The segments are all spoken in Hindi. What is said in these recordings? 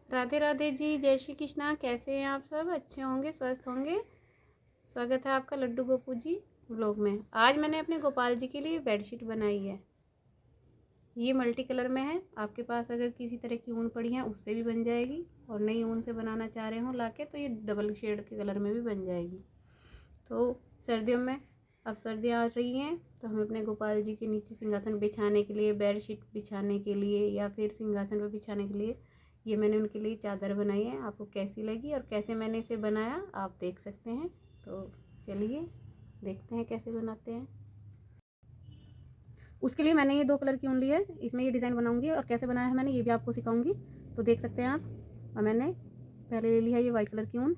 राधे राधे जी, जय श्री कृष्णा। कैसे हैं आप सब? अच्छे होंगे, स्वस्थ होंगे। स्वागत है आपका लड्डू गोपू जी व्लॉग में। आज मैंने अपने गोपाल जी के लिए बेडशीट बनाई है। ये मल्टी कलर में है। आपके पास अगर किसी तरह की ऊन पड़ी है उससे भी बन जाएगी, और नई ऊन से बनाना चाह रहे हो लाके तो ये डबल शेड के कलर में भी बन जाएगी। तो सर्दियों में, अब सर्दियाँ आ रही हैं तो हमें अपने गोपाल जी के नीचे सिंहासन बिछाने के लिए, बेडशीट बिछाने के लिए या फिर सिंहासन पर बिछाने के लिए ये मैंने उनके लिए चादर बनाई है। आपको कैसी लगी और कैसे मैंने इसे बनाया आप देख सकते हैं। तो चलिए देखते हैं कैसे बनाते हैं। उसके लिए मैंने ये 2 कलर की ऊन ली है। इसमें ये डिज़ाइन बनाऊंगी और कैसे बनाया है मैंने ये भी आपको सिखाऊंगी। तो देख सकते हैं आप। और मैंने पहले ले लिया है ये वाइट कलर की ऊन।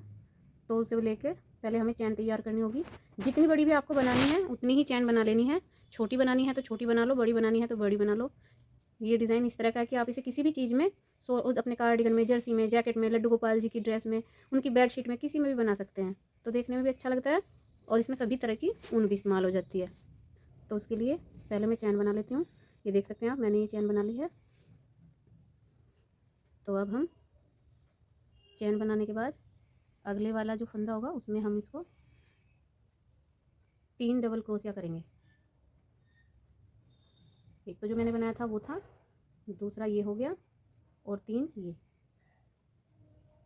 तो उसे लेकर पहले हमें चैन तैयार करनी होगी। जितनी बड़ी भी आपको बनानी है उतनी ही चैन बना लेनी है। छोटी बनानी है तो छोटी बना लो, बड़ी बनानी है तो बड़ी बना लो। ये डिज़ाइन इस तरह का है कि आप इसे किसी भी चीज़ में, अपने कार्डिगन में, जर्सी में, जैकेट में, लड्डू गोपाल जी की ड्रेस में, उनकी बेडशीट में, किसी में भी बना सकते हैं। तो देखने में भी अच्छा लगता है और इसमें सभी तरह की ऊन भी इस्तेमाल हो जाती है। तो उसके लिए पहले मैं चैन बना लेती हूँ। ये देख सकते हैं आप, मैंने ये चैन बना ली है। तो अब हम चैन बनाने के बाद अगले वाला जो फंदा होगा उसमें हम इसको 3 डबल क्रोशिया करेंगे। एक तो जो मैंने बनाया था वो था, दूसरा ये हो गया और 3 ये।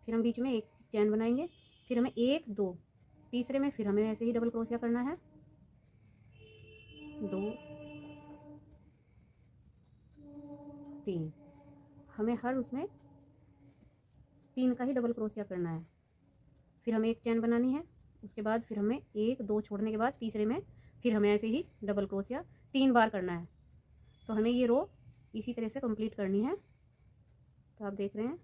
फिर हम बीच में एक चैन बनाएंगे, फिर हमें 1 2, तीसरे में फिर हमें ऐसे ही डबल क्रोशिया करना है। 2 3, हमें हर उसमें 3 का ही डबल क्रोशिया करना है। फिर हमें एक चैन बनानी है। उसके बाद फिर हमें 1 2 छोड़ने के बाद तीसरे में फिर हमें ऐसे ही डबल क्रोशिया 3 बार करना है। तो हमें ये रो इसी तरह से कंप्लीट करनी है। तो आप देख रहे हैं,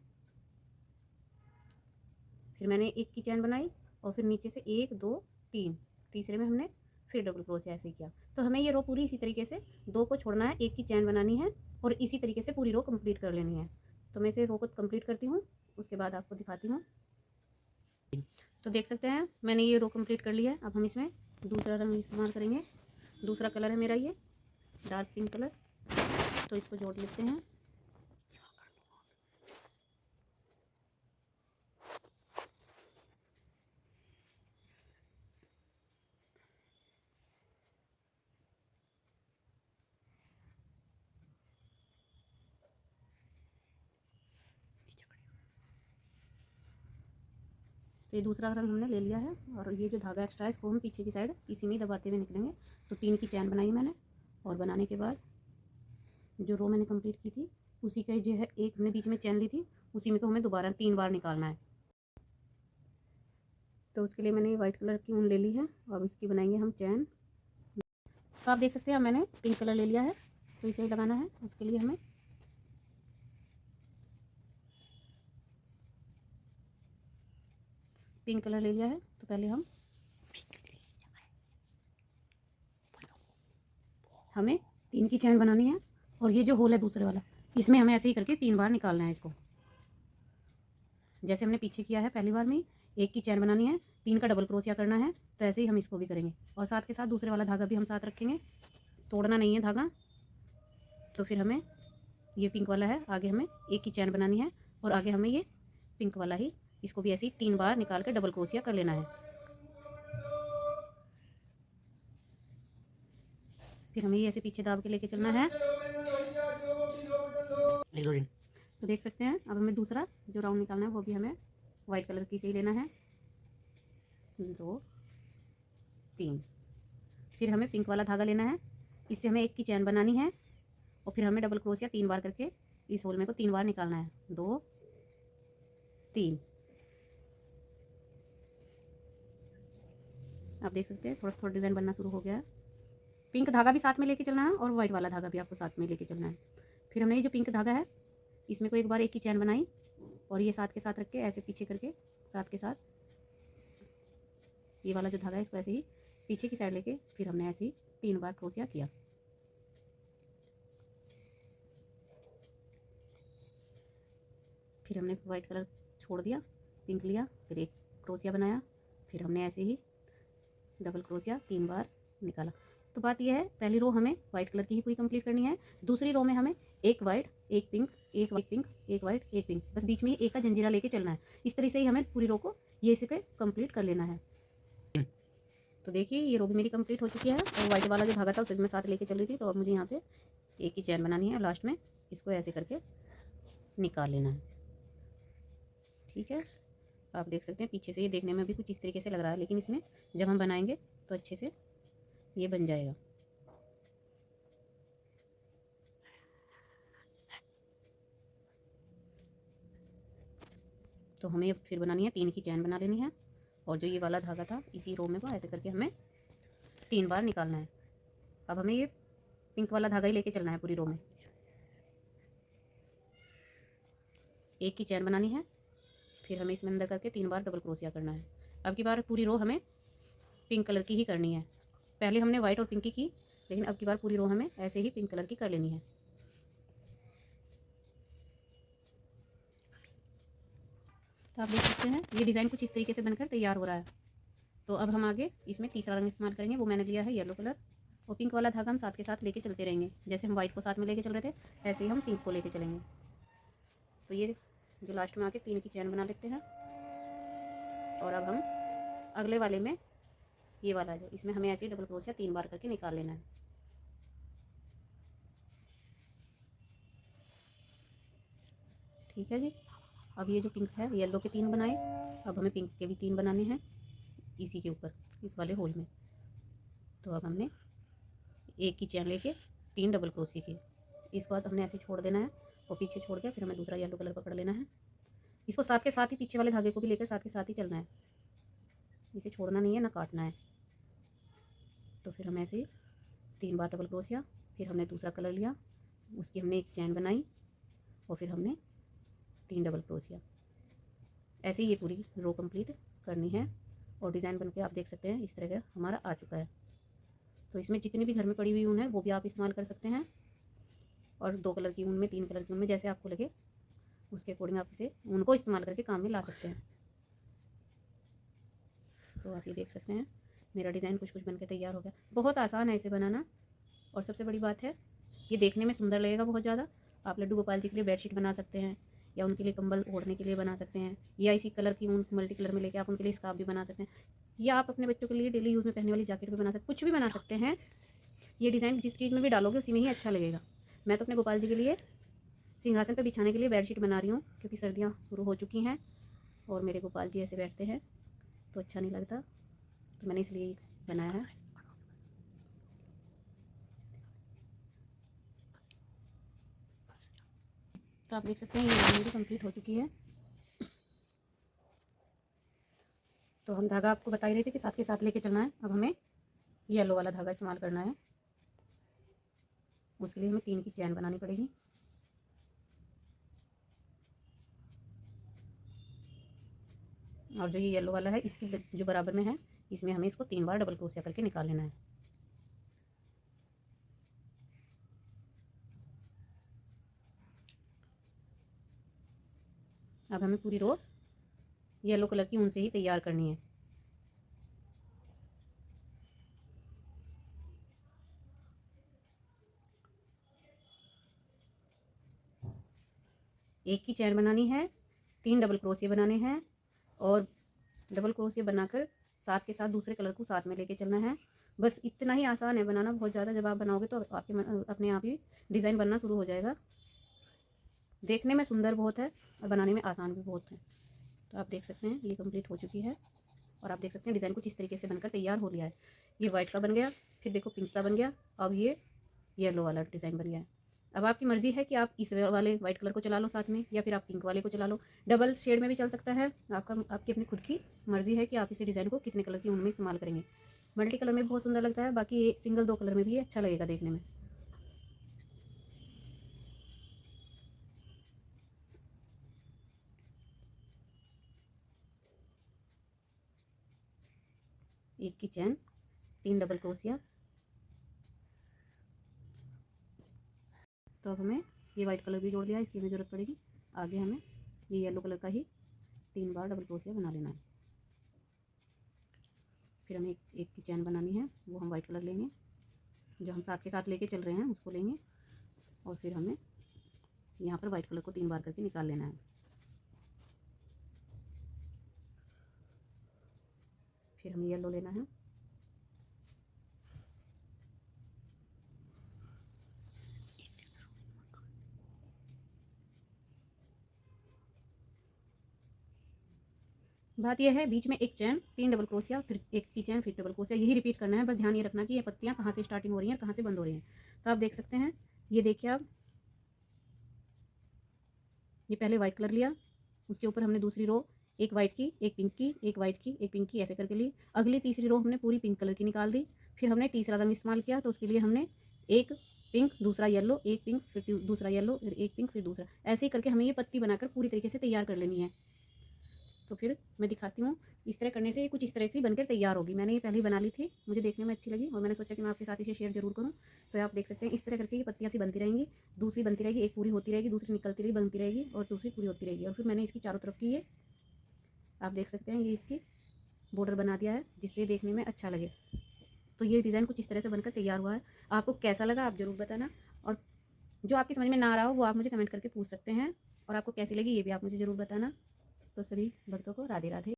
फिर मैंने एक की चैन बनाई और फिर नीचे से 1 2 3, तीसरे में हमने फिर डबल क्रोशिया ऐसे ही किया। तो हमें ये रो पूरी इसी तरीके से 2 को छोड़ना है, एक की चैन बनानी है और इसी तरीके से पूरी रो कंप्लीट कर लेनी है। तो मैं इसे रो को कंप्लीट करती हूँ, उसके बाद आपको दिखाती हूँ। तो देख सकते हैं मैंने ये रो कंप्लीट कर लिया है। अब हम इसमें दूसरा रंग इस्तेमाल करेंगे। दूसरा कलर है मेरा ये डार्क पिंक कलर। तो इसको जोड़ लेते हैं। तो ये दूसरा रंग हमने ले लिया है और ये जो धागा एक्स्ट्रा है इसको हम पीछे की साइड इसी में दबाते हुए निकलेंगे। तो 3 की चैन बनाई मैंने, और बनाने के बाद जो रो मैंने कंप्लीट की थी उसी का जो है एक हमने बीच में चैन ली थी, उसी में को हमें दोबारा 3 बार निकालना है। तो उसके लिए मैंने ये वाइट कलर की ऊन ले ली है। अब इसकी बनाएंगे हम चैन। तो आप देख सकते हैं मैंने पिंक कलर ले लिया है, तो इसे ही लगाना है। उसके लिए हमें पिंक कलर ले लिया है। तो पहले हमें 3 की चैन बनानी है और ये जो होल है दूसरे वाला, इसमें हमें ऐसे ही करके 3 बार निकालना है इसको। जैसे हमने पीछे किया है पहली बार में, 1 की चैन बनानी है, 3 का डबल क्रोशिया करना है। तो ऐसे ही हम इसको भी करेंगे और साथ के साथ दूसरे वाला धागा भी हम साथ रखेंगे, तोड़ना नहीं है धागा। तो फिर हमें ये पिंक वाला है, आगे हमें 1 की चैन बनानी है और आगे हमें ये पिंक वाला ही, इसको भी ऐसे ही 3 बार निकाल के डबल क्रोशिया कर लेना है। फिर हमें ये ऐसे पीछे दाब के लेके चलना है। तो देख सकते हैं अब हमें दूसरा जो राउंड निकालना है वो भी हमें वाइट कलर की से ही लेना है। 2 3, फिर हमें पिंक वाला धागा लेना है, इससे हमें 1 की चैन बनानी है और फिर हमें डबल क्रोशिया 3 बार करके इस होल में को 3 बार निकालना है। 2 3, आप देख सकते हैं थोड़ा थोड़ा डिज़ाइन बनना शुरू हो गया है। पिंक धागा भी साथ में लेके चलना है और वाइट वाला धागा भी आपको साथ में लेके चलना है। फिर हमने ये जो पिंक धागा है इसमें को एक बार 1 की चैन बनाई और ये साथ के साथ रख के ऐसे पीछे करके साथ के साथ ये वाला जो धागा है इसको ऐसे ही पीछे की साइड लेके फिर हमने ऐसे ही 3 बार क्रोशिया किया। फिर हमने वाइट कलर छोड़ दिया, पिंक लिया, फिर एक क्रोशिया बनाया, फिर हमने ऐसे ही डबल क्रोशिया 3 बार निकाला। तो बात यह है, पहली रो हमें वाइट कलर की ही पूरी कंप्लीट करनी है। दूसरी रो में हमें एक वाइट एक पिंक, एक वाइट पिंक, एक वाइट एक पिंक, बस बीच में एक का जंजीरा लेके चलना है। इस तरह से ही हमें पूरी रो को ये इसे कंप्लीट कर लेना है। तो देखिए ये रो भी मेरी कंप्लीट हो चुकी है और वाइट वाला जो धागा था उसे मैं साथ लेके चल रही थी। तो अब मुझे यहाँ पे एक ही चैन बनानी है, लास्ट में इसको ऐसे करके निकाल लेना है। ठीक है, आप देख सकते हैं पीछे से ये देखने में भी कुछ इस तरीके से लग रहा है, लेकिन इसमें जब हम बनाएंगे तो अच्छे से ये बन जाएगा। तो हमें अब फिर बनानी है 3 की चैन बना लेनी है और जो ये वाला धागा था इसी रो में को ऐसे करके हमें 3 बार निकालना है। अब हमें ये पिंक वाला धागा ही लेके चलना है पूरी रो में। एक की चैन बनानी है, फिर हमें इसमें अंदर करके 3 बार डबल क्रोशिया करना है। अब की बार पूरी रो हमें पिंक कलर की ही करनी है। पहले हमने वाइट और पिंक की, लेकिन अब की बार पूरी रो हमें ऐसे ही पिंक कलर की कर लेनी है। तो आप देख सकते हैं ये डिज़ाइन कुछ इस तरीके से बनकर तैयार हो रहा है। तो अब हम आगे इसमें तीसरा रंग इस्तेमाल करेंगे, वो मैंने लिया है येलो कलर। और पिंक वाला धागा हम साथ के साथ लेके चलते रहेंगे, जैसे हम वाइट को साथ में लेके चल रहे थे ऐसे ही हम पिंक को लेके चलेंगे। तो ये जो लास्ट में आके 3 की चैन बना लेते हैं और अब हम अगले वाले में ये वाला जो इसमें हमें ऐसे डबल क्रोशिया 3 बार करके निकाल लेना है। ठीक है जी, अब ये जो पिंक है येलो के 3 बनाए, अब हमें पिंक के भी 3 बनाने हैं इसी के ऊपर इस वाले होल में। तो अब हमने एक की चैन लेके 3 डबल क्रोशिया किए, इसके बाद हमने ऐसे छोड़ देना है और पीछे छोड़ के फिर हमें दूसरा येलो कलर पकड़ लेना है। इसको साथ के साथ ही पीछे वाले धागे को भी लेकर साथ के साथ ही चलना है, इसे छोड़ना नहीं है ना काटना है। तो फिर हम ऐसे 3 बार डबल क्रोशिया, फिर हमने दूसरा कलर लिया, उसकी हमने एक चैन बनाई और फिर हमने 3 डबल क्रोशिया। ऐसे ही ये पूरी रो कंप्लीट करनी है और डिज़ाइन बनके आप देख सकते हैं इस तरह का हमारा आ चुका है। तो इसमें जितनी भी घर में पड़ी हुई ऊन है वो भी आप इस्तेमाल कर सकते हैं, और 2 कलर की ऊन में 3 कलर की ऊन में जैसे आपको लगे उसके अकॉर्डिंग आप इसे ऊन को इस्तेमाल करके काम में ला सकते हैं। तो आप ये देख सकते हैं मेरा डिज़ाइन कुछ कुछ बनकर तैयार हो गया। बहुत आसान है इसे बनाना, और सबसे बड़ी बात है ये देखने में सुंदर लगेगा बहुत ज़्यादा। आप लड्डू गोपाल जी के लिए बेडशीट बना सकते हैं, या उनके लिए कंबल ओढ़ने के लिए बना सकते हैं, या इसी कलर की ऊन मल्टी कलर में लेके आप उनके लिए स्कार्फ भी बना सकते हैं, या आप अपने बच्चों के लिए डेली यूज़ में पहनने वाली जैकेट भी बना सकते, कुछ भी बना सकते हैं। ये डिज़ाइन जिस चीज़ में भी डालोगे उसी में ही अच्छा लगेगा। मैं तो अपने गोपाल जी के लिए सिंहासन पर बिछाने के लिए बेडशीट बना रही हूँ, क्योंकि सर्दियाँ शुरू हो चुकी हैं और मेरे गोपाल जी ऐसे बैठते हैं तो अच्छा नहीं लगता, तो मैंने इसलिए बनाया है। तो आप देख सकते हैं ये मेरी कंप्लीट हो चुकी है। तो हम धागा आपको बता ही रहे थे कि साथ के साथ लेके चलना है। अब हमें येलो वाला धागा इस्तेमाल करना है, उसके लिए हमें 3 की चैन बनानी पड़ेगी। और जो ये येलो वाला है इसके जो बराबर में है इसमें हमें इसको 3 बार डबल क्रोशिया करके निकाल लेना है। अब हमें पूरी रो येलो कलर की ऊन से ही तैयार करनी है। एक की चैन बनानी है, 3 डबल क्रोशिया बनाने हैं और डबल क्रोशिया बनाकर साथ के साथ दूसरे कलर को साथ में लेके चलना है। बस इतना ही आसान है बनाना, बहुत ज़्यादा जब आप बनाओगे तो आपके अपने आप ही डिज़ाइन बनना शुरू हो जाएगा। देखने में सुंदर बहुत है और बनाने में आसान भी बहुत है। तो आप देख सकते हैं ये कंप्लीट हो चुकी है और आप देख सकते हैं डिज़ाइन कुछ इस तरीके से बनकर तैयार हो गया है। ये वाइट का बन गया, फिर देखो पिंक का बन गया, अब ये येलो वाला डिज़ाइन बन गया है। अब आपकी मर्ज़ी है कि आप इस वाले वाइट कलर को चला लो साथ में, या फिर आप पिंक वाले को चला लो। डबल शेड में भी चल सकता है, आपकी अपनी खुद की मर्ज़ी है कि आप इसी डिज़ाइन को कितने कलर की ऊन में इस्तेमाल करेंगे। मल्टी कलर में बहुत सुंदर लगता है, बाकी ये सिंगल 2 कलर में भी अच्छा लगेगा देखने में। एक की चैन, 3 डबल क्रोशिया। तो अब हमें ये वाइट कलर भी जोड़ दिया, इसकी हमें ज़रूरत पड़ेगी। आगे हमें ये येलो कलर का ही 3 बार डबल क्रोशिया बना लेना है। फिर हमें एक की चैन बनानी है, वो हम वाइट कलर लेंगे, जो हम साथ के साथ लेके चल रहे हैं उसको लेंगे, और फिर हमें यहाँ पर वाइट कलर को 3 बार करके निकाल लेना है। फिर हमें येलो लेना है। बात यह है, बीच में एक चैन, 3 डबल क्रोशिया, फिर एक की चैन, फिर डबल क्रोशिया, यही रिपीट करना है। बस ध्यान ये रखना कि ये पत्तियां कहाँ से स्टार्टिंग हो रही हैं और कहाँ से बंद हो रही हैं। तो आप देख सकते हैं, ये देखिए आप, ये पहले वाइट कलर लिया, उसके ऊपर हमने दूसरी रो एक वाइट की, एक पिंक की, एक वाइट की, एक पिंक की, ऐसे करके ली। अगली तीसरी रो हमने पूरी पिंक कलर की निकाल दी। फिर हमने तीसरा रंग इस्तेमाल किया, तो उसके लिए हमने एक पिंक, दूसरा येलो, एक पिंक, फिर दूसरा येलो, फिर एक पिंक, फिर दूसरा, ऐसे ही करके हमें ये पत्ती बनाकर पूरी तरीके से तैयार कर लेनी है। तो फिर मैं दिखाती हूँ। इस तरह करने से ये कुछ इस तरह की बनकर तैयार होगी। मैंने ये पहले ही बना ली थी, मुझे देखने में अच्छी लगी और मैंने सोचा कि मैं आपके साथ इसे शेयर जरूर करूँ। तो आप देख सकते हैं, इस तरह करके ये पत्तियाँ सी बनती रहेंगी, दूसरी बनती रहेगी, एक पूरी होती रहेगी, दूसरी निकलती रही बनती रहेगी और दूसरी पूरी होती रहेगी। और फिर मैंने इसकी चारों तरफ की, ये आप देख सकते हैं, ये इसकी बॉर्डर बना दिया है जिससे देखने में अच्छा लगे। तो ये डिज़ाइन कुछ इस तरह से बनकर तैयार हुआ है। आपको कैसा लगा आप ज़रूर बताना, और जो आपकी समझ में ना आ रहा हो वो आप मुझे कमेंट करके पूछ सकते हैं, और आपको कैसी लगी ये भी आप मुझे ज़रूर बताना। तो सभी भक्तों को राधे राधे।